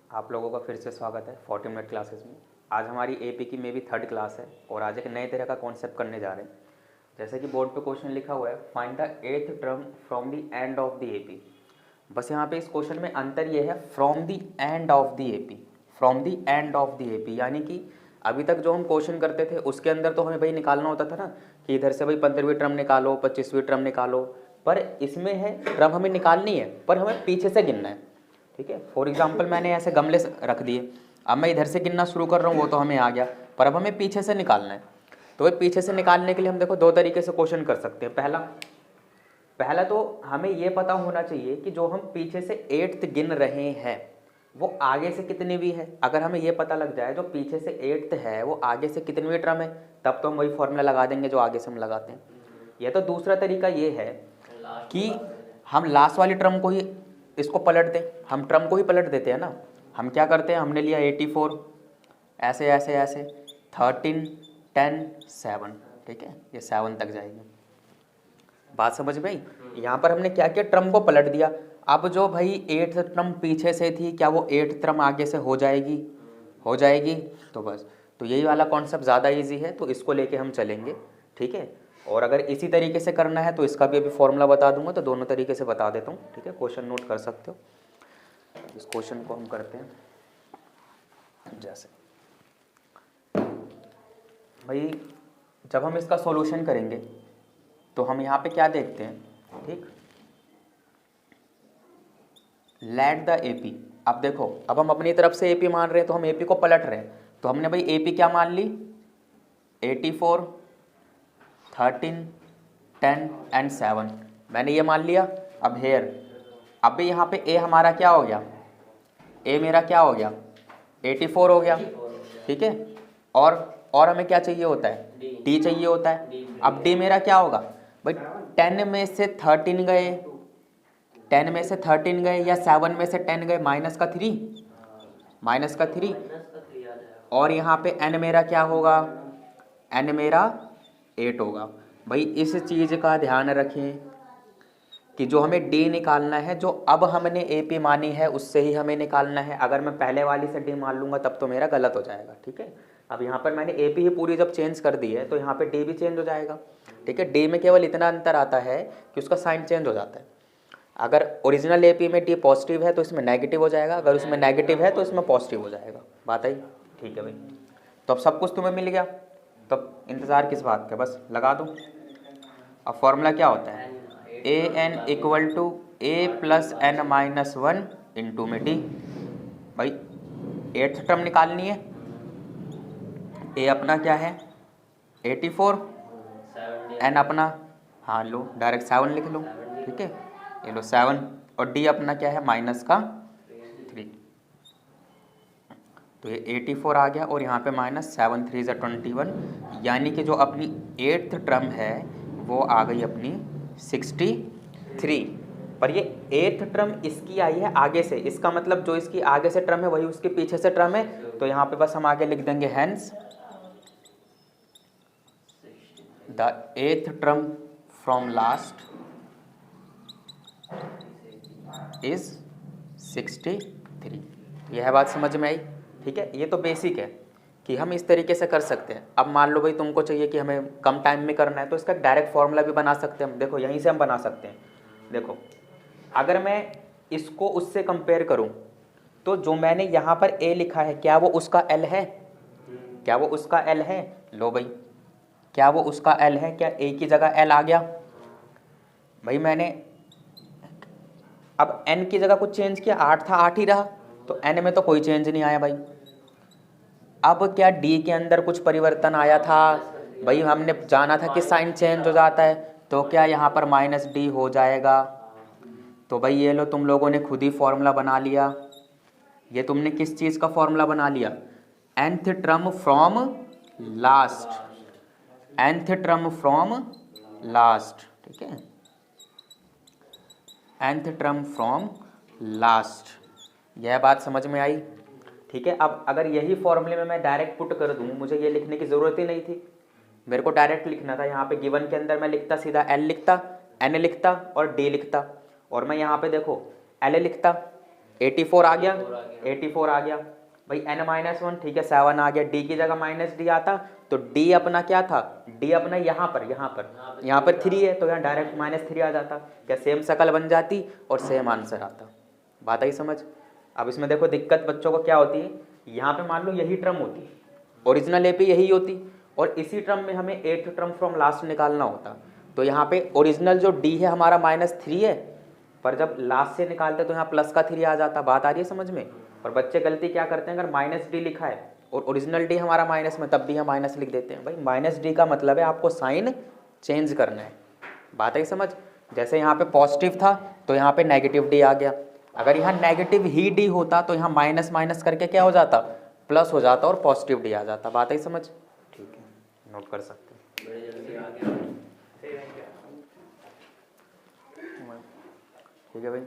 आप लोगों का फिर से स्वागत है 40 मिनट क्लासेस में। आज हमारी एपी की मे भी 3rd क्लास है और आज एक नए तरह का कॉन्सेप्ट करने जा रहे हैं। जैसे कि बोर्ड पे क्वेश्चन लिखा हुआ है, find the 8th term from the end of the AP. बस यहाँ पे इस क्वेश्चन में अंतर ये है, from the end of the AP, from the end of the AP, यानी कि अभी तक जो हम क्वेश्चन करते थे उसके अंदर तो हमें भाई निकालना होता था ना कि इधर से भाई 15वीं टर्म निकालो, 25वीं टर्म निकालो, पर इसमें है टर्म हमें निकालनी है पर हमें पीछे से गिनना है। ठीक है, फॉर एग्जाम्पल मैंने ऐसे गमले रख दिए, अब मैं इधर से गिनना शुरू कर रहा हूँ, वो तो हमें आ गया, पर अब हमें पीछे से निकालना है। तो वो पीछे से निकालने के लिए हम देखो दो तरीके से क्वेश्चन कर सकते हैं। पहला तो हमें ये पता होना चाहिए कि जो हम पीछे से 8th गिन रहे हैं वो आगे से कितनी भी है। अगर हमें ये पता लग जाए जो पीछे से 8th है वो आगे से कितनी टर्म है, तब तो हम वही फॉर्मूला लगा देंगे जो आगे से हम लगाते हैं। या तो दूसरा तरीका ये है कि हम लास्ट वाली टर्म को ही इसको पलट दें, हम टर्म को ही पलट देते हैं ना। हम क्या करते हैं, हमने लिया 84, ऐसे ऐसे ऐसे 13, 10, 7, ठीक है, ये 7 तक जाएगी। बात समझ में आई? यहाँ पर हमने क्या किया, टर्म को पलट दिया। अब जो भाई 8th टर्म पीछे से थी, क्या वो 8th टर्म आगे से हो जाएगी? हो जाएगी। तो बस, तो यही वाला कॉन्सेप्ट ज़्यादा इजी है, तो इसको लेके हम चलेंगे। ठीक है, और अगर इसी तरीके से करना है तो इसका भी अभी फॉर्मूला बता दूंगा, तो दोनों तरीके से बता देता हूँ। ठीक है, क्वेश्चन नोट कर सकते हो। इस क्वेश्चन को हम करते हैं जैसे, भाई जब हम इसका सॉल्यूशन करेंगे तो हम यहाँ पे क्या देखते हैं, ठीक, लेट द एपी। अब देखो, अब हम अपनी तरफ से एपी मान रहे हैं तो हम एपी को पलट रहे हैं, तो हमने भाई एपी क्या मान ली, 84, 13, 10 एंड 7, मैंने ये मान लिया। अब हेयर, अब भी यहाँ पे ए हमारा क्या हो गया, ए मेरा क्या हो गया, 84 हो गया। ठीक है, और हमें क्या चाहिए होता है, डी चाहिए होता है। अब डी मेरा क्या होगा भाई, 10 में से 13 गए, 10 में से 13 गए या 7 में से 10 गए, माइनस का 3, और यहाँ पे एन मेरा क्या होगा, एन मेरा 8 होगा। भाई इस चीज़ का ध्यान रखें कि जो हमें डी निकालना है, जो अब हमने ए पी मानी है उससे ही हमें निकालना है। अगर मैं पहले वाली से डी मान लूँगा तब तो मेरा गलत हो जाएगा। ठीक है, अब यहाँ पर मैंने ए पी ही पूरी जब चेंज कर दी है तो यहाँ पे डी भी चेंज हो जाएगा। ठीक है, डी में केवल इतना अंतर आता है कि उसका साइन चेंज हो जाता है। अगर ओरिजिनल ए पी में डी पॉजिटिव है तो इसमें नेगेटिव हो जाएगा, अगर उसमें नेगेटिव है तो इसमें पॉजिटिव हो जाएगा। बात आई? ठीक है भाई, तो अब सब कुछ तुम्हें मिल गया, तो अब इंतज़ार किस बात का, बस लगा दूँ। अब फॉर्मूला क्या होता है, a n equal to a plus N minus 1 into में डी। भाई 8th टर्म निकालनी है, ए अपना क्या है 84, एन अपना, हाँ लो डायरेक्ट 7 लिख लो। ठीक है, ये लो 7, और डी अपना क्या है माइनस का 3, तो ये 84 आ गया, और यहाँ पे माइनस 7 3 21, यानी कि जो अपनी 8th टर्म है वो आ गई अपनी 63। पर ये 8th टर्म इसकी आई है आगे से, इसका मतलब जो इसकी आगे से टर्म है वही उसके पीछे से टर्म है, तो यहाँ पे बस हम आगे लिख देंगे hence the 8th term from last is 63। यह है बात समझ में आई? ठीक है, ये तो बेसिक है कि हम इस तरीके से कर सकते हैं। अब मान लो भाई तुमको चाहिए कि हमें कम टाइम में करना है, तो इसका डायरेक्ट फॉर्मूला भी बना सकते हैं हम। देखो यहीं से हम बना सकते हैं। देखो अगर मैं इसको उससे कंपेयर करूं तो जो मैंने यहाँ पर ए लिखा है क्या वो उसका एल है, क्या वो उसका एल है? लो भाई, क्या वो उसका एल है? क्या ए की जगह एल आ गया? भाई मैंने अब एन की जगह कुछ चेंज किया, 8 था 8 ही रहा, तो एन में तो कोई चेंज नहीं आया भाई। अब क्या डी के अंदर कुछ परिवर्तन आया था? भाई हमने जाना था कि साइन चेंज हो जाता है, तो क्या यहाँ पर माइनस डी हो जाएगा? तो भाई ये लो तुम लोगों ने खुद ही फॉर्मूला बना लिया। ये तुमने किस चीज़ का फॉर्मूला बना लिया? nth term from last, nth term from last. ठीक है, nth टर्म फ्रॉम लास्ट, यह बात समझ में आई? ठीक है, अब अगर यही फॉर्मूले में मैं डायरेक्ट पुट कर दूं, मुझे ये लिखने की ज़रूरत ही नहीं थी, मेरे को डायरेक्ट लिखना था। यहाँ पे गिवन के अंदर मैं लिखता सीधा एल लिखता, एन लिखता और डी लिखता, और मैं यहाँ पे देखो एल लिखता, 84 आ गया, 84 आ गया भाई। n-1 ठीक है 7 आ गया, d की जगह माइनस डी आता तो d अपना क्या था, d अपना यहाँ पर 3 है तो यहाँ डायरेक्ट -3 आ जाता, क्या सेम शकल बन जाती और सेम आंसर आता। बात आई समझ। अब इसमें देखो दिक्कत बच्चों को क्या होती है, यहाँ पे मान लो यही टर्म होती, ओरिजिनल ए पे यही होती और इसी टर्म में हमें 8th टर्म फ्रॉम लास्ट निकालना होता। तो यहाँ पे ओरिजिनल जो d है हमारा -3 है, पर जब लास्ट से निकालते तो यहाँ प्लस का 3 आ जाता। बात आ रही है समझ में। और बच्चे गलती क्या करते हैं, अगर -d लिखा है और ओरिजिनल d हमारा माइनस में, तब भी हम माइनस लिख देते हैं। भाई -d का मतलब है आपको साइन चेंज करना है। बात है समझ। जैसे यहाँ पे पॉजिटिव था तो यहाँ पे नेगेटिव d आ गया, अगर यहाँ नेगेटिव ही d होता तो यहाँ माइनस माइनस करके क्या हो जाता, प्लस हो जाता और पॉजिटिव d आ जाता। बात है समझ। ठीक है, नोट कर सकते हैं। ठीक है भाई,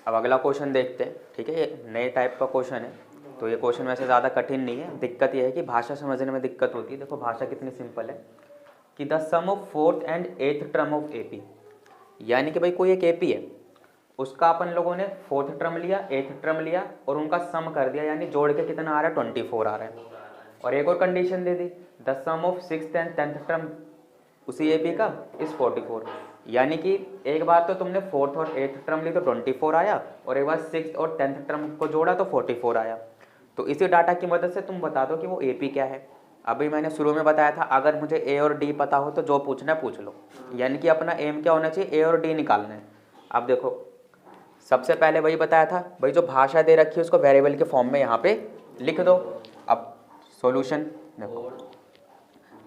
अब अगला क्वेश्चन देखते हैं। ठीक है, ये नए टाइप का क्वेश्चन है तो ये क्वेश्चन वैसे ज़्यादा कठिन नहीं है। दिक्कत ये है कि भाषा समझने में दिक्कत होती है। देखो भाषा कितनी सिंपल है कि the sum of 4th and 8th term of AP, यानी कि भाई कोई एक AP है, उसका अपन लोगों ने 4th टर्म लिया 8th टर्म लिया और उनका सम कर दिया, यानी जोड़ के कितना आ रहा है 24 आ रहा है। और एक और कंडीशन दे दी, the sum of 6th and 10th term उसी AP का इस 44, यानी कि एक बार तो तुमने 4th और 8th टर्म ली तो 24 आया और एक बार 6th और 10th टर्म को जोड़ा तो 44 आया। तो इसी डाटा की मदद से तुम बता दो कि वो AP क्या है। अभी मैंने शुरू में बताया था अगर मुझे A और D पता हो तो जो पूछना है पूछ लो, यानी कि अपना एम क्या होना चाहिए, A और D निकालना है। अब देखो सबसे पहले वही बताया था भाई, जो भाषा दे रखी है उसको वेरिएबल के फॉर्म में यहाँ पे लिख दो। अब सॉल्यूशन देखो,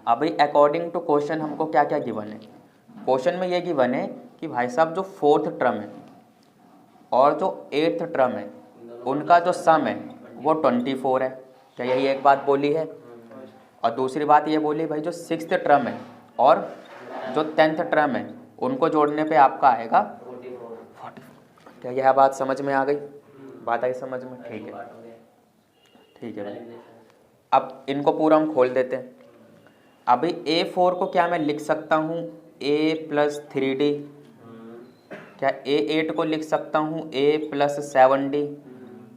अभी अकॉर्डिंग टू क्वेश्चन हमको क्या क्या गिवन है। क्वेश्चन में ये गिवन है कि भाई साहब जो 4th टर्म है और जो 8th टर्म है उनका जो सम है वो 24 है। क्या यही एक बात बोली है। और दूसरी बात ये बोली भाई जो 6th टर्म है और जो 10th टर्म है उनको जोड़ने पे आपका आएगा 44। क्या यह बात समझ में आ गई, बात आई समझ में। ठीक है, ठीक है भाई। अब इनको पूरा हम खोल देते हैं। अभी A4 को क्या मैं लिख सकता हूँ A + 3D, क्या A8 को लिख सकता हूँ A + 7D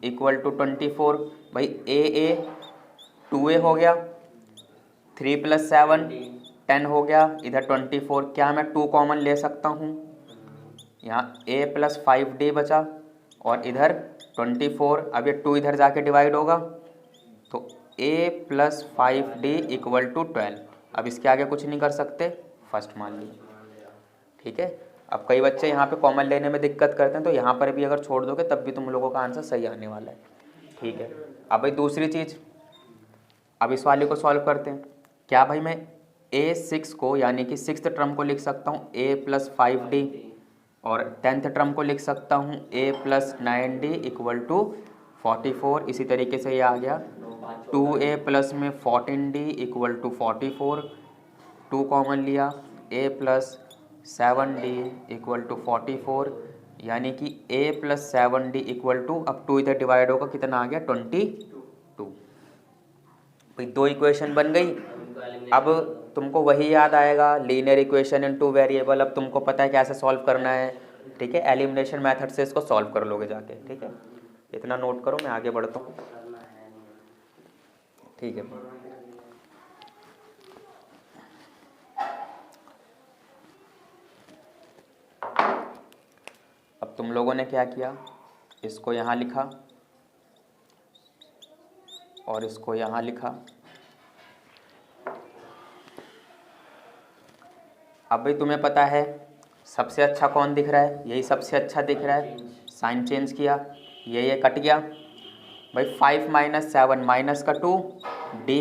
= 24। भाई AA 2A हो गया, 3 + 7 10 हो गया, इधर 24। क्या मैं 2 कॉमन ले सकता हूँ, यहाँ A + 5D बचा और इधर 24। अब ये 2 इधर जाके डिवाइड होगा तो A + 5D = 12। अब इसके आगे कुछ नहीं कर सकते, फर्स्ट मान लीजिए। ठीक है, अब कई बच्चे यहाँ पे कॉमन लेने में दिक्कत करते हैं तो यहाँ पर भी अगर छोड़ दोगे तब भी तुम लोगों का आंसर सही आने वाला है। ठीक है, अब भाई दूसरी चीज़, अब इस वाले को सॉल्व करते हैं। क्या भाई मैं A6 को यानी कि 6th टर्म को लिख सकता हूँ A + 5D और 10th टर्म को लिख सकता हूँ A + 9D = 44। इसी तरीके से ये आ गया 2A प्लस में 14D = 44। 2 कॉमन लिया A + 7D = 44, यानी कि A + 7D = अब 2 इधर डिवाइड होगा कितना आ गया 22। भाई 2 इक्वेशन बन गई। अब तुमको वही याद आएगा, लीनियर इक्वेशन इन 2 वेरिएबल। अब तुमको पता है कैसे सॉल्व करना है। ठीक है, एलिमिनेशन मेथड से इसको सॉल्व कर लोगे जाके। ठीक है, इतना नोट करो, मैं आगे बढ़ता हूँ। ठीक है, अब तुम लोगों ने क्या किया, इसको यहाँ लिखा और इसको यहाँ लिखा। अब भाई तुम्हें पता है सबसे अच्छा कौन दिख रहा है, यही सबसे अच्छा दिख रहा है। साइन चेंज किया, ये कट गया भाई। 5 - 7 -2 D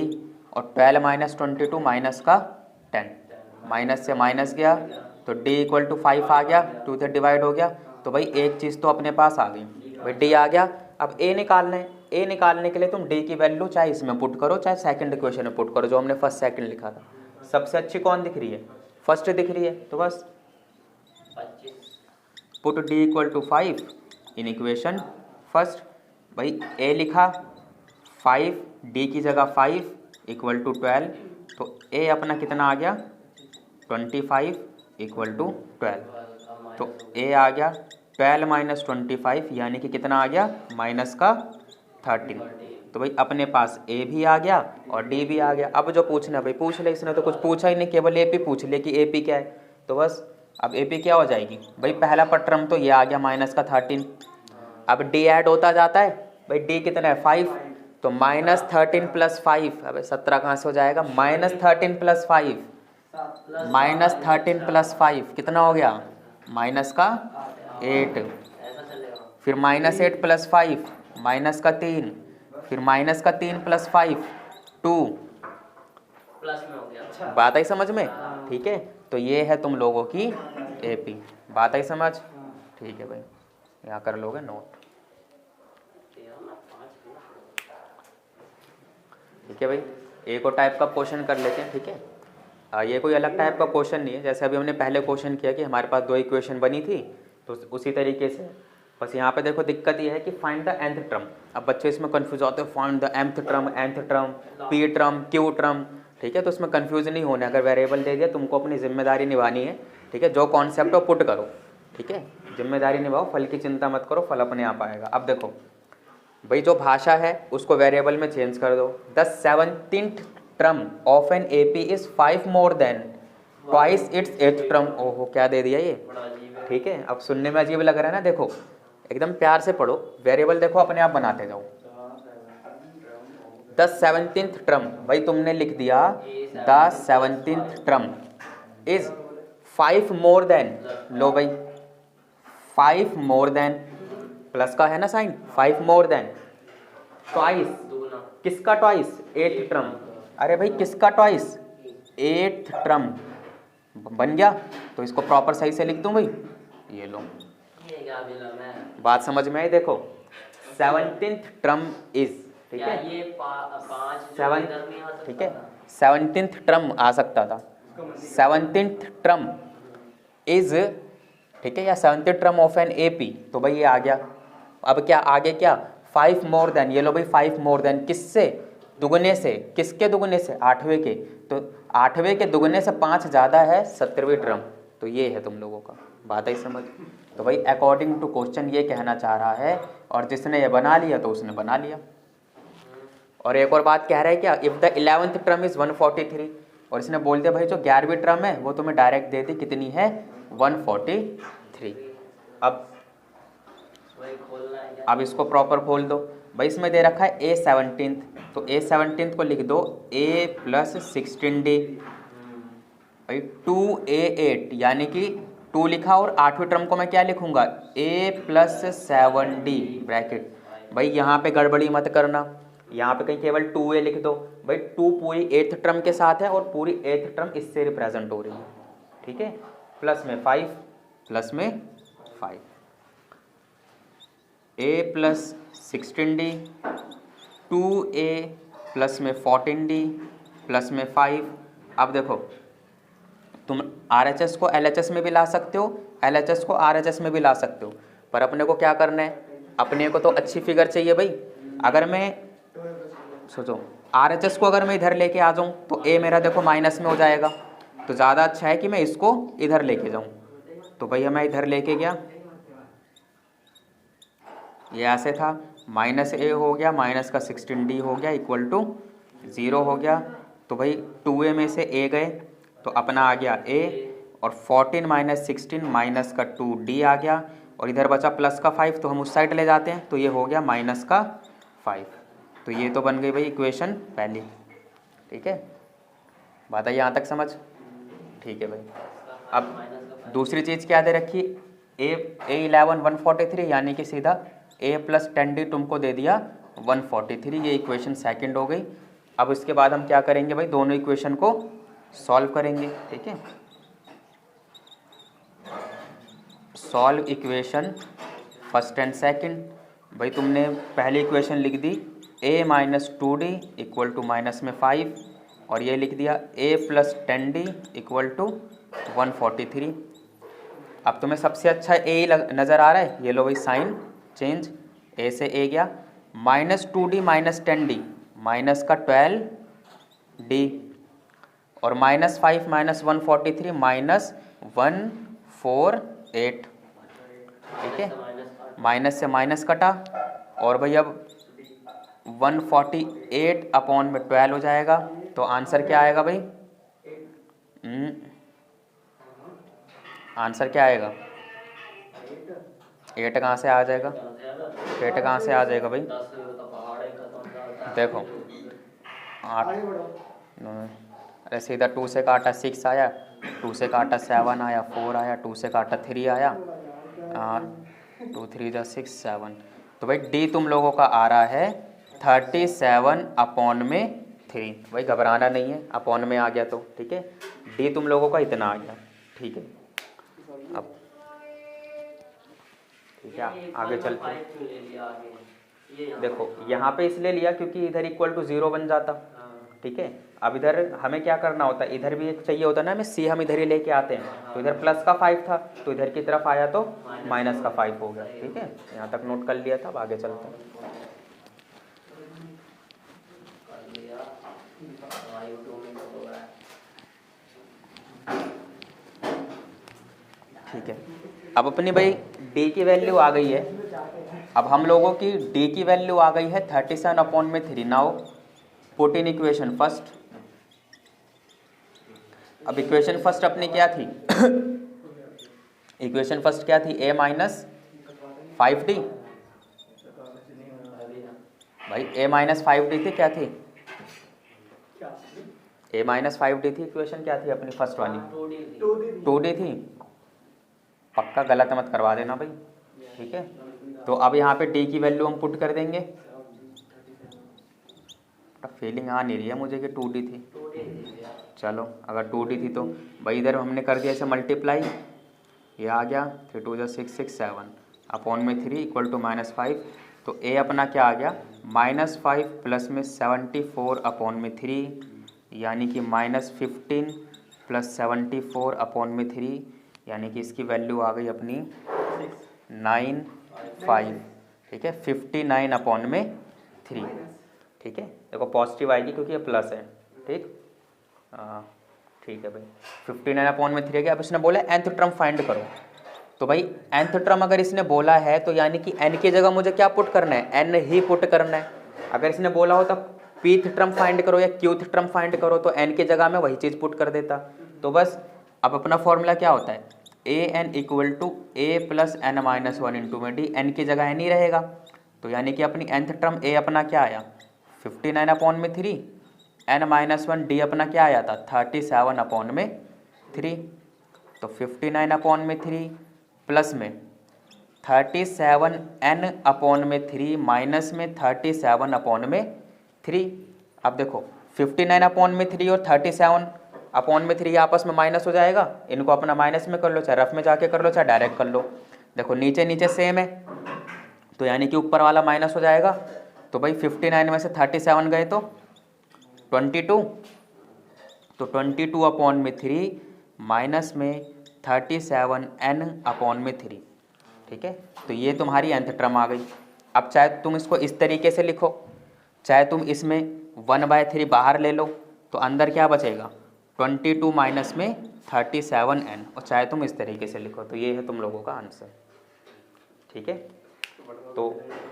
और 12 - 22 -10, माइनस से माइनस गया तो D = 5 आ गया, 2 इधर डिवाइड हो गया। तो भाई एक चीज़ तो अपने पास आ गई भाई, D आ गया। अब A निकालना है। A निकालने के लिए तुम D की वैल्यू चाहे इसमें पुट करो चाहे सेकंड इक्वेशन में पुट करो, जो हमने फर्स्ट सेकंड लिखा था। सबसे अच्छी कौन दिख रही है, फर्स्ट दिख रही है, तो बस put D = 5 in equation first. भाई A लिखा 5, D की जगह 5 = 12, तो A अपना कितना आ गया 25 = 12। तो A आ गया 12 माइनस 25 यानी कि कितना आ गया, माइनस का 13। तो भाई अपने पास ए भी आ गया और डी भी आ गया। अब जो पूछना भाई पूछ ले, इसने तो कुछ पूछा ही नहीं, केवल ए पी पूछ ले कि ए पी क्या है। तो बस अब ए पी क्या हो जाएगी भाई, पहला टर्म तो ये आ गया माइनस का 13। अब डी ऐड होता जाता है भाई, डी कितना है 5, तो माइनस 13 प्लस 5, अब 17 कहाँ से हो जाएगा, माइनस 13 प्लस 5, माइनस 13 प्लस 5 कितना हो गया, माइनस का 8, फिर माइनस 8 प्लस 5 माइनस का 3, फिर माइनस का 3 प्लस 5 2, प्लस में हो गया। बात आई समझ में, ठीक है। तो ये है तुम लोगों की एपी, बात आई समझ, ठीक है भाई, यहाँ कर लोगे नोट, ठीक है भाई। एक और टाइप का क्वेश्चन कर लेते हैं, ठीक है। ये कोई अलग टाइप का क्वेश्चन नहीं है, जैसे अभी हमने पहले क्वेश्चन किया कि हमारे पास 2 इक्वेशन बनी थी, तो उसी तरीके से बस यहाँ पे देखो दिक्कत ये है कि फाइंड द nth टर्म। अब बच्चे इसमें कंफ्यूज होते हैं, find the mth term, P term, Q term, ठीक है। तो इसमें कंफ्यूज नहीं होना, अगर वेरिएबल दे दिया तुमको अपनी जिम्मेदारी निभानी है, ठीक है। जो कॉन्सेप्ट हो पुट करो, ठीक है, जिम्मेदारी निभाओ, फल की चिंता मत करो, फल अपने आप आएगा। अब देखो भाई जो भाषा है उसको वेरिएबल में चेंज कर दो। The 17th term of an AP is 5 more than twice its 8th term. ओहो क्या दे दिया ये, ठीक है। अब सुनने में अजीब लग रहा है ना, देखो एकदम प्यार से पढ़ो, वेरिएबल देखो अपने आप बनाते जाओ। द 17th टर्म, भाई तुमने लिख दिया the 17th term is 5 more than, लो भाई 5 मोर देन, प्लस का है ना साइन, 5 मोर देन ट्वाइस, किसका ट्वाइस, 8th टर्म। अरे भाई किसका ट्वाइस, 8th टर्म बन गया। तो इसको प्रॉपर सही से लिख दूं भाई, ये लो, बात समझ में आई। देखो 17th टर्म इज, ठीक है, ये 7, ठीक है, 17th टर्म आ सकता था, 17th टर्म इज, ठीक है, या 17th term of an AP, तो भाई ये आ गया। अब क्या आगे क्या, 5 मोर देन, ये लो भाई 5 मोर देन, किससे, दुगने से, किसके दुगने से, 8वें के, तो 8वें के दुगने से 5 ज़्यादा है 17वीं टर्म। तो ये है तुम लोगों का, बात ही समझ। तो भाई अकॉर्डिंग टू क्वेश्चन ये कहना चाह रहा है, और जिसने ये बना लिया तो उसने बना लिया। और एक और बात कह रहा है क्या, if the 11th term is 143, और इसने बोल दिया भाई जो 11वीं टर्म है वो तुम्हें डायरेक्ट दे दी, कितनी है, 143। अब इसको प्रॉपर खोल दो भाई, इसमें दे रखा है A17, तो A17 को लिख दो A प्लस 16D भाई 2A8, यानी कि 2 लिखा और 8वीं टर्म को मैं क्या लिखूंगा, A प्लस 7D ब्रैकेट। भाई यहाँ पे गड़बड़ी मत करना, यहाँ पे कहीं केवल 2A लिख दो भाई, 2 पूरी 8th टर्म के साथ है और पूरी 8th टर्म इससे रिप्रेजेंट हो रही है, ठीक है। प्लस में 5, प्लस में 5, A plus 16D, 2A plus में 14D प्लस में 5। अब देखो तुम RHS को LHS में भी ला सकते हो, LHS को RHS में भी ला सकते हो, पर अपने को क्या करना है, अपने को तो अच्छी फिगर चाहिए भाई। अगर मैं सोचो RHS को अगर मैं इधर लेके आ जाऊँ तो A मेरा देखो माइनस में हो जाएगा, तो ज़्यादा अच्छा है कि मैं इसको इधर लेके जाऊँ। तो भैया मैं इधर लेके गया, ये ऐसे था, माइनस A हो गया, माइनस का 16D हो गया, इक्वल टू 0 हो गया। तो भाई 2A में से A गए तो अपना आ गया A, और 14 माइनस 16 माइनस का 2D आ गया, और इधर बचा प्लस का 5, तो हम उस साइड ले जाते हैं, तो ये हो गया माइनस का 5। तो ये तो बन गई भाई इक्वेशन पहली, ठीक है। बात है यहाँ तक समझ, ठीक है भाई। अब दूसरी चीज़ क्या दे रखी, A11 143, यानी कि सीधा A प्लस 10D तुमको दे दिया 143, ये इक्वेशन सेकंड हो गई। अब इसके बाद हम क्या करेंगे भाई, दोनों इक्वेशन को सॉल्व करेंगे, ठीक है। Solve equation first and second. भाई तुमने पहली इक्वेशन लिख दी A minus 2D equal to minus में 5, और ये लिख दिया A plus 10D equal to 143। अब तुम्हें सबसे अच्छा A नज़र आ रहा है, ये लो भाई साइन चेंज, A से A गया, minus 2D minus 10D, minus का 12D, और माइनस 5 माइनस 143 माइनस 148। ठीक है, माइनस से माइनस कटा, और भाई अब 148 अपॉन में 12 हो जाएगा। तो आंसर क्या आएगा भाई? आंसर क्या आएगा? 8 कहाँ से आ जाएगा? 8 कहाँ से आ जाएगा भाई? देखो 8, अरे सीधा 2 से काटा 6 आया, 2 से काटा 7 आया, 4 आया, 2 से काटा 3 आया, 2 3 जा 6 7। तो भाई डी तुम लोगों का आ रहा है 37 अपॉन में 3। भाई घबराना नहीं है, अपॉन में आ गया तो ठीक है। डी तुम लोगों का इतना आ गया, ठीक है। अब ठीक है, आगे चलते हैं। देखो यहाँ पे इसलिए लिया क्योंकि इधर इक्वल टू 0 बन जाता, ठीक है। अब इधर हमें क्या करना होता है, इधर भी एक चाहिए होता है ना, हमें सी हम इधर ही लेके आते हैं। तो इधर प्लस का 5 था, तो इधर की तरफ आया तो माइनस का 5 हो गया, ठीक है। यहाँ तक नोट कर लिया था, अब आगे चलते हैं। ठीक है, अब अपनी भाई डी की वैल्यू आ गई है। अब हम लोगों की डी की वैल्यू आ गई है 37 अपॉन में 3। Now put in equation first. अब इक्वेशन फर्स्ट अपनी क्या थी? इक्वेशन फर्स्ट क्या थी? a minus 5d। भाई a माइनस 5d थी, क्या थी? a माइनस 5d थी। इक्वेशन क्या थी अपनी फर्स्ट वाली? 2d थी। पक्का गलत मत करवा देना भाई, ठीक है। तो अब यहाँ पे d की वैल्यू हम पुट कर देंगे। फीलिंग आ नहीं रही है मुझे कि 2d थी। चलो अगर 2d थी तो भाई इधर हमने कर दिया ऐसे मल्टीप्लाई, ये आ गया 3 2 6 6 7 अपॉन में 3 इक्वल टू -5। तो a अपना क्या आ गया? -5 प्लस में 74 अपॉन में 3, यानी कि -15 प्लस 74 अपॉन में 3, यानी कि इसकी वैल्यू आ गई अपनी 95, ठीक है। 59 अपॉन में 3, ठीक है। देखो पॉजिटिव आएगी क्योंकि ये प्लस है, ठीक। ठीक है भाई, 59 अपॉन में 3 है। अब इसने बोला nth टर्म फाइंड करो। तो भाई nth टर्म अगर इसने बोला है तो यानी कि n की जगह मुझे क्या पुट करना है? n ही पुट करना है। अगर इसने बोला होता pth टर्म फाइंड करो या qth टर्म फाइंड करो तो n की जगह में वही चीज़ पुट कर देता। तो बस अब अपना फॉर्मूला क्या होता है? an equal to a plus n minus 1 into में d। n की जगह n ही रहेगा, तो यानी कि अपनी nth टर्म a अपना क्या आया? 59 अपॉन में 3, n माइनस 1 d अपना क्या आया था? 37 अपॉन में 3। तो 59 अपॉन में 3 प्लस में 37 n अपॉन में 3 माइनस में 37 अपॉन में 3। अब देखो 59 अपॉन में 3 और 37 अपॉन में 3 आपस में माइनस हो जाएगा। इनको अपना माइनस में कर लो, चाहे रफ में जाके कर लो, चाहे डायरेक्ट कर लो। देखो नीचे नीचे सेम है, तो यानी कि ऊपर वाला माइनस हो जाएगा। तो भाई 59 में से 37 गए तो 22, तो 22 अपॉन में 3 माइनस में 37 n अपॉन में 3, ठीक है। तो ये तुम्हारी nth टर्म आ गई। अब चाहे तुम इसको इस तरीके से लिखो, चाहे तुम इसमें 1/3 बाहर ले लो, तो अंदर क्या बचेगा? 22 माइनस में 37n, और चाहे तुम इस तरीके से लिखो। तो ये है तुम लोगों का आंसर, ठीक है। तो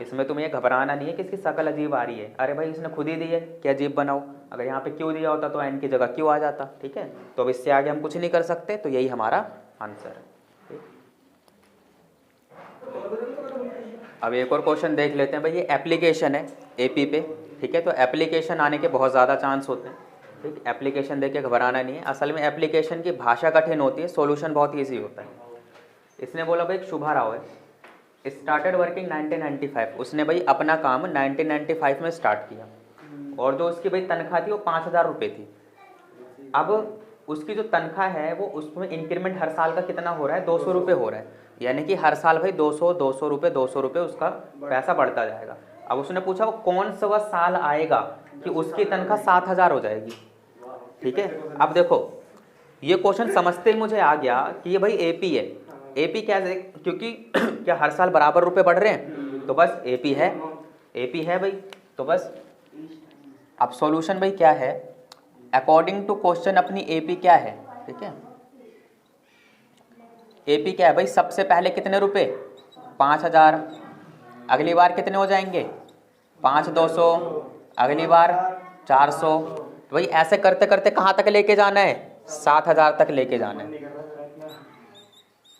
इसमें तुम्हें घबराना नहीं है कि इसकी शक्ल अजीब आ रही है। अरे भाई इसने खुद ही दी है कि अजीब बनाओ। अगर यहाँ पे क्यों दिया होता तो n की जगह क्यों आ जाता, ठीक है। तो अब इससे आगे हम कुछ नहीं कर सकते, तो यही हमारा आंसर है। अब एक और क्वेश्चन देख लेते हैं भाई। ये एप्लीकेशन है एपी पे, ठीक है। तो एप्लीकेशन आने के बहुत ज़्यादा चांस होते हैं, ठीक। एप्लीकेशन देख के घबराना नहीं है। असल में एप्लीकेशन की भाषा कठिन होती है, सॉल्यूशन बहुत ईजी होता है। इसने बोला भाई शुभा राव है, स्टार्टेड वर्किंग 1995। उसने भाई अपना काम 1995 में स्टार्ट किया, और जो उसकी भाई तनख्वाह थी वो 5000 रुपये थी। अब उसकी जो तनख्वाह है वो उसमें इंक्रीमेंट हर साल का कितना हो रहा है? 200 रुपये हो रहा है, यानी कि हर साल भाई 200 रुपये उसका पैसा बढ़ता जाएगा। अब उसने पूछा वो कौन सा वह साल आएगा कि उसकी तनख्वाह 7000 हो जाएगी, ठीक है। अब देखो ये क्वेश्चन समझते ही मुझे आ गया कि ये भाई एपी है। एपी क्या है? क्योंकि क्या हर साल बराबर रुपए बढ़ रहे हैं, तो बस एपी है, एपी है भाई। तो बस अब सॉल्यूशन भाई क्या है? अकॉर्डिंग टू क्वेश्चन अपनी एपी क्या है, ठीक है। एपी क्या है भाई? सबसे पहले कितने रुपए? 5,000, अगली बार कितने हो जाएंगे 5,200, अगली बार 400। तो भाई ऐसे करते करते कहाँ तक लेके जाना है 7,000 तक लेके जाना है,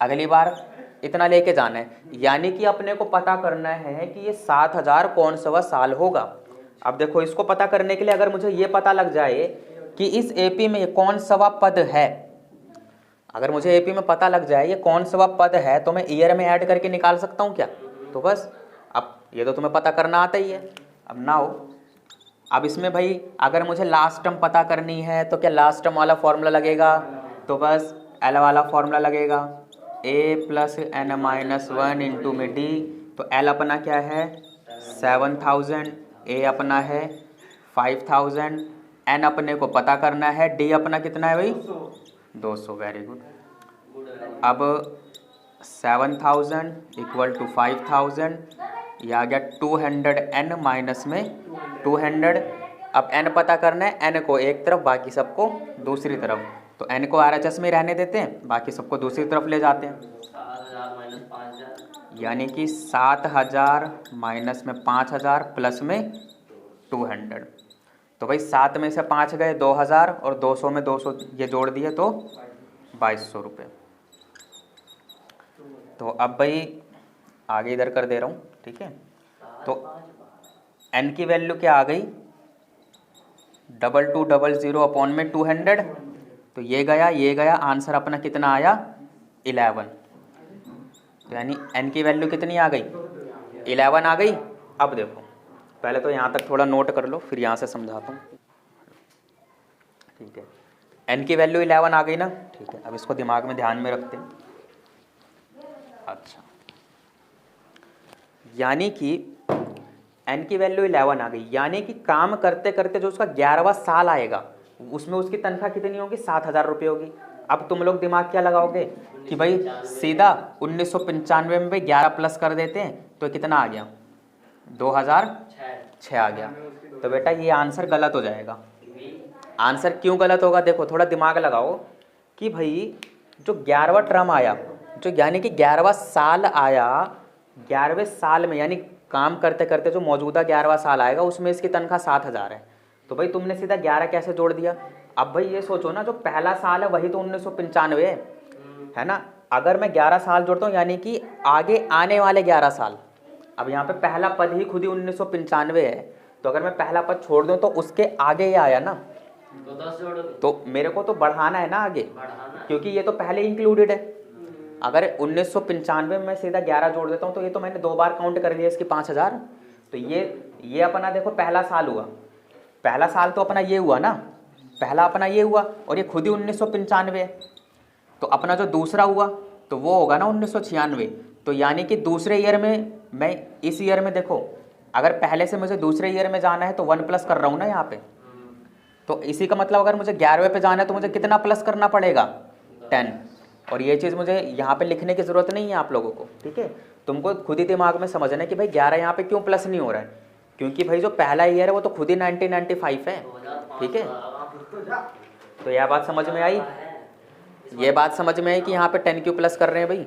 अगली बार इतना लेके जाना है। यानी कि अपने को पता करना है कि ये 7,000 कौन सा साल होगा। अब देखो इसको पता करने के लिए अगर मुझे ये पता लग जाए कि इस एपी में कौन सा पद है, अगर मुझे एपी में पता लग जाए ये कौन सा पद है तो मैं ईयर में ऐड करके निकाल सकता हूँ क्या? तो बस अब ये तो तुम्हें पता करना आता ही है। अब ना हो, अब इसमें भाई अगर मुझे लास्ट टर्म पता करनी है तो क्या लास्ट टर्म वाला फॉर्मूला लगेगा? तो बस एल वाला फॉर्मूला लगेगा, a plus N minus 1 into में डी। तो एल अपना क्या है 7,000, a अपना है 5,000, n अपने को पता करना है, d अपना कितना है भाई 200। Very good. अब 7,000 इक्वल टू 5,000, ये आ गया 200 n माइनस में 200। अब n पता करना है, n को एक तरफ बाकी सबको दूसरी तरफ, तो n को RHS में रहने देते हैं, बाकी सबको दूसरी तरफ ले जाते हैं। 7,000 माइनस 5,000 यानी कि 7,000 माइनस में 5,000 प्लस में 200। तो भाई 7 में से 5 गए 2,000 और 200 में 200 ये जोड़ दिए तो 2,200 रुपये। तो अब भाई आगे इधर कर दे रहा हूँ, ठीक है। तो n की वैल्यू क्या आ गई 2200 अपॉन में 200, तो ये गया, आंसर अपना कितना आया 11। तो यानी n की वैल्यू कितनी आ गई 11 आ गई। अब देखो पहले तो यहाँ तक थोड़ा नोट कर लो, फिर यहाँ से समझाता हूँ, ठीक है। n की वैल्यू 11 आ गई ना, ठीक है। अब इसको दिमाग में ध्यान में रखते हैं। अच्छा, यानी कि n की वैल्यू 11 आ गई, यानी कि काम करते करते जो उसका 11वां साल आएगा उसमें उसकी तनख्वाह कितनी होगी 7,000 रुपये होगी। अब तुम लोग दिमाग क्या लगाओगे कि भाई सीधा 1995 में भाई 11 प्लस कर देते हैं तो कितना आ गया 2006 आ गया। तो बेटा ये आंसर गलत हो जाएगा। आंसर क्यों गलत होगा? देखो थोड़ा दिमाग लगाओ कि भाई जो 11वां टर्म आया, जो यानी कि 11वां साल आया, 11वें साल में यानी काम करते करते जो मौजूदा 11वां साल आएगा उसमें इसकी तनख्वाह 7,000 है। तो भाई तुमने सीधा 11 कैसे जोड़ दिया? अब भाई ये सोचो ना, जो पहला साल है वही तो 1995 है ना। अगर मैं 11 साल जोड़ता हूँ यानी कि आगे आने वाले 11 साल, अब यहाँ पे पहला पद ही खुद ही 1995 है, तो अगर मैं पहला पद छोड़ दूँ तो उसके आगे ये आया ना, तो 10 जोड़ोगे, तो मेरे को तो बढ़ाना है ना आगे, बढ़ाना, क्योंकि ये तो पहले इंक्लूडेड है। अगर 1995 में मैं सीधा 11 जोड़ देता हूँ तो ये तो मैंने 2 बार काउंट कर लिया इसकी 5,000। तो ये अपना देखो पहला साल हुआ, पहला साल तो अपना ये हुआ ना, पहला अपना ये हुआ और ये खुद ही 1995 है। तो अपना जो दूसरा हुआ तो वो होगा ना 1996। तो यानी कि दूसरे ईयर में, मैं इस ईयर में देखो अगर पहले से मुझे दूसरे ईयर में जाना है तो 1 प्लस कर रहा हूँ ना यहाँ पे। तो इसी का मतलब अगर मुझे 11वें पे जाना है तो मुझे कितना प्लस करना पड़ेगा 10। और ये चीज़ मुझे यहाँ पे लिखने की ज़रूरत नहीं है आप लोगों को, ठीक है। तुमको खुद ही दिमाग में समझना है कि भाई 11 यहाँ पे क्यों प्लस नहीं हो रहा है, क्योंकि भाई जो पहला ईयर है वो तो खुद ही 1995 है, ठीक है। तो यह बात समझ में आई? ये बात समझ में आई कि यहाँ पे 10 क्यों प्लस कर रहे हैं भाई,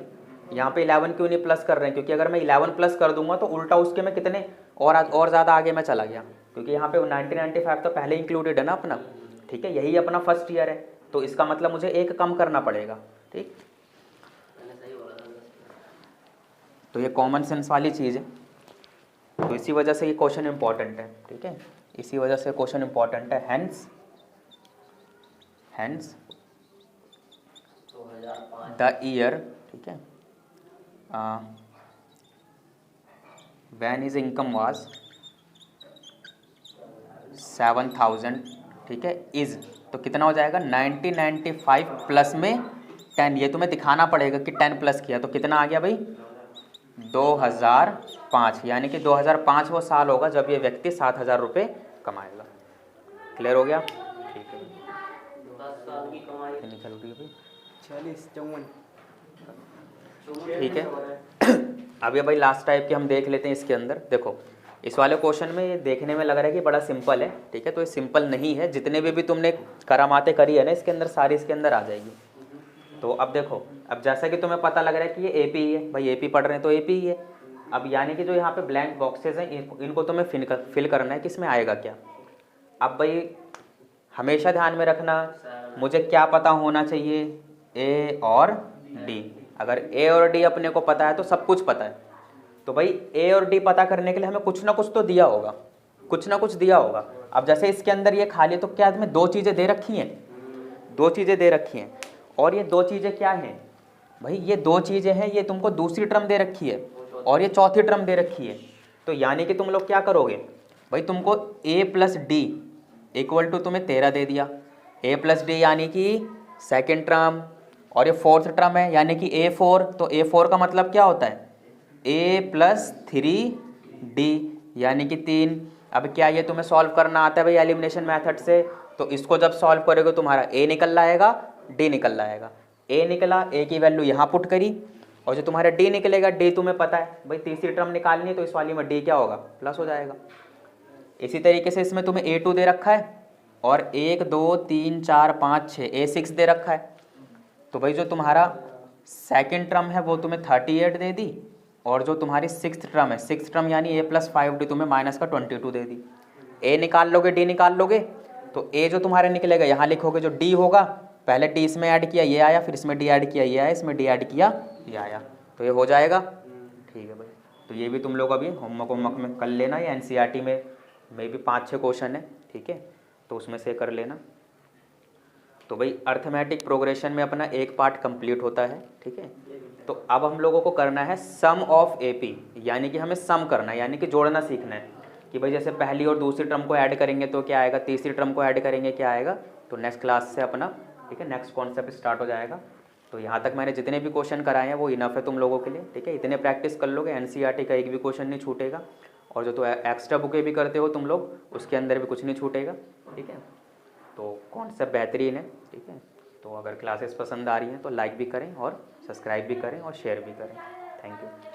यहाँ पे 11 क्यों नहीं प्लस कर रहे हैं? क्योंकि अगर मैं 11 प्लस कर दूंगा तो उल्टा उसके में कितने और ज़्यादा आगे मैं चला गया, क्योंकि यहाँ पे 1995 तो पहले इंक्लूडेड है ना अपना, ठीक है। यही अपना फर्स्ट ईयर है, तो इसका मतलब मुझे एक कम करना पड़ेगा, ठीक। तो ये कॉमन सेंस वाली चीज़ है, तो इसी वजह से ये क्वेश्चन इंपॉर्टेंट है, ठीक है। इसी वजह से क्वेश्चन इंपॉर्टेंट है। हैंस द ईयर, ठीक है, व्हेन हिज इनकम वाज 7,000, ठीक है, इज तो कितना हो जाएगा 1995 प्लस में 10। ये तुम्हें दिखाना पड़ेगा कि 10 प्लस किया तो कितना आ गया भाई 2005। यानी कि 2005 वो साल होगा जब ये व्यक्ति 7,000 रुपये कमाएगा। क्लियर हो गया? ठीक है, 10 साल की कमाई कितनी चल रही है भाई 46-54, ठीक है। अब ये भाई लास्ट टाइप के हम देख लेते हैं। इसके अंदर देखो इस वाले क्वेश्चन में ये देखने में लग रहा है कि बड़ा सिंपल है, ठीक है। तो ये सिंपल नहीं है, जितने भी तुमने करामाते करी है ना इसके अंदर सारी इसके अंदर आ जाएगी। तो अब देखो, अब जैसा कि तुम्हें पता लग रहा है कि ये एपी ही है, भाई एपी पढ़ रहे हैं तो एपी ही है। अब यानी कि जो यहाँ पे ब्लैंक बॉक्सेस हैं इनको तुम्हें फिल करना है कि इसमें आएगा क्या। अब भाई हमेशा ध्यान में रखना, मुझे क्या पता होना चाहिए, ए और डी। अगर ए और डी अपने को पता है तो सब कुछ पता है। तो भाई ए और डी पता करने के लिए हमें कुछ ना कुछ तो दिया होगा, कुछ ना कुछ दिया होगा। अब जैसे इसके अंदर ये खाली, तो क्या इसमें दो चीज़ें दे रखी हैं, दो चीज़ें दे रखी हैं। और ये दो चीज़ें क्या हैं भाई, ये दो चीज़ें हैं, ये तुमको दूसरी टर्म दे रखी है और ये चौथी टर्म दे रखी है। तो यानी कि तुम लोग क्या करोगे भाई, तुमको a plus D equal to तुम्हें 13 दे दिया, a प्लस डी यानी कि सेकेंड टर्म, और ये फोर्थ टर्म है यानी कि a4। तो a4 का मतलब क्या होता है, a प्लस 3d यानी कि 3। अब क्या ये तुम्हें सॉल्व करना आता है भाई एलिमिनेशन मेथड से, तो इसको जब सॉल्व करोगे तुम्हारा a निकल आएगा, d निकल आएगा। a निकला, a की वैल्यू यहाँ पुट करी, और जो तुम्हारा d निकलेगा, d तुम्हें पता है भाई तीसरी टर्म निकालनी है तो इस वाली में d क्या होगा, प्लस हो जाएगा। इसी तरीके से इसमें तुम्हें a2 दे रखा है और 1 2 3 4 5 6 a6 दे रखा है। तो भाई जो तुम्हारा सेकेंड टर्म है वो तुम्हें 38 दे दी, और जो तुम्हारी सिक्स्थ टर्म है, सिक्स्थ टर्म यानी a प्लस 5d तुम्हें माइनस का 22 दे दी। a निकाल लोगे, d निकाल लोगे, तो a जो तुम्हारा निकलेगा यहाँ लिखोगे, जो d होगा पहले d इसमें ऐड किया ये आया, फिर इसमें d ऐड किया ये आया, इसमें d ऐड किया ये आया, तो ये हो जाएगा। ठीक है भाई, तो ये भी तुम लोग अभी होमवर्क में कर लेना, ये एनसीईआरटी में भी 5-6 क्वेश्चन है, ठीक है, तो उसमें से कर लेना। तो भाई अर्थमेटिक प्रोग्रेशन में अपना एक पार्ट कंप्लीट होता है, ठीक है। तो अब हम लोगों को करना है सम ऑफ एपी, यानी कि हमें सम करना है, यानी कि जोड़ना सीखना है कि भाई जैसे पहली और दूसरी टर्म को ऐड करेंगे तो क्या आएगा, तीसरी टर्म को ऐड करेंगे क्या आएगा। तो नेक्स्ट क्लास से अपना, ठीक है, नेक्स्ट कॉन्सेप्ट स्टार्ट हो जाएगा। तो यहाँ तक मैंने जितने भी क्वेश्चन कराए हैं वो इनफ है तुम लोगों के लिए, ठीक है। इतने प्रैक्टिस कर लोगे, एनसीईआरटी का एक भी क्वेश्चन नहीं छूटेगा, और जो तो एक्स्ट्रा बुकें भी करते हो तुम लोग उसके अंदर भी कुछ नहीं छूटेगा, ठीक है। तो कॉन्सेप्ट बेहतरीन है, ठीक है। तो अगर क्लासेस पसंद आ रही हैं तो लाइक भी करें और सब्सक्राइब भी करें और शेयर भी करें। Thank you.